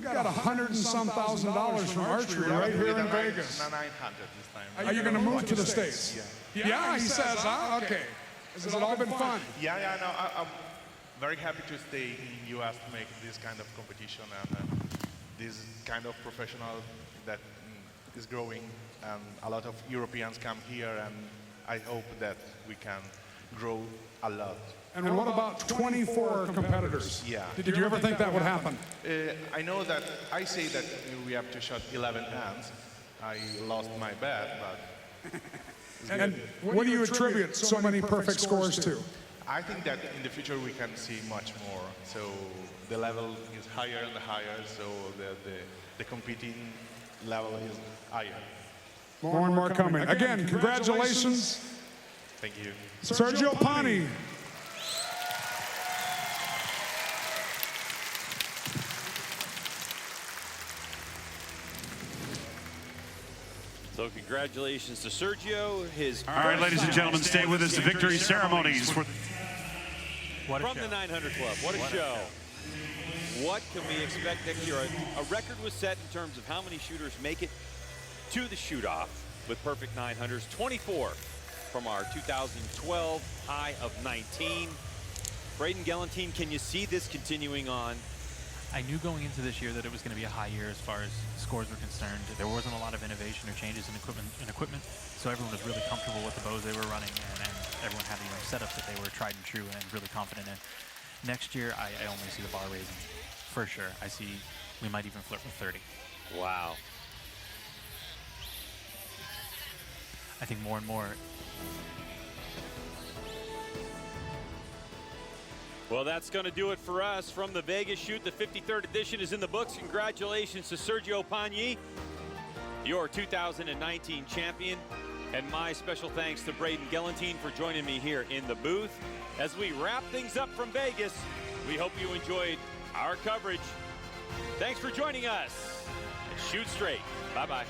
S6: you got $100 and some thousand from archery right here in Vegas.
S10: 900 this time.
S6: Are you going to move to the States? Yeah, he says, huh? Okay. Has it all been fun?
S10: Yeah, no, I'm very happy to stay in US to make this kind of competition and this kind of professional that is growing, and a lot of Europeans come here, and I hope that we can grow a lot.
S6: And what about 24 competitors?
S10: Yeah.
S6: Did you ever think that would happen?
S10: I know that I say that we have to shot 11 hands. I lost my bet, but
S6: and what do you attribute so many perfect scores to?
S10: I think that in the future we can see much more. So the level is higher and higher, so the competing level is higher.
S6: More and more coming. Again, congratulations.
S10: Thank you.
S6: Sergio Pani.
S7: So congratulations to Sergio.
S5: All right, ladies and gentlemen, stay with us. The victory ceremonies from
S7: the 900 Club. What a show. What can we expect next year? A record was set in terms of how many shooters make it to the shoot-off with perfect 900s. 24 from our 2012 high of 19. Braden Galantine, can you see this continuing on?
S8: I knew going into this year that it was going to be a high year as far as scores were concerned. There wasn't a lot of innovation or changes in equipment, so everyone was really comfortable with the bows they were running, and everyone had setups that they were tried and true and really confident in. Next year, I only see the bar raising, for sure. I see we might even flirt with 30.
S7: Wow.
S8: I think more and more.
S7: Well, that's going to do it for us from the Vegas shoot. The 53rd edition is in the books. Congratulations to Sergio Pani, your 2019 champion. And my special thanks to Braden Galantine for joining me here in the booth. As we wrap things up from Vegas, we hope you enjoyed our coverage. Thanks for joining us. and shoot straight. Bye-bye.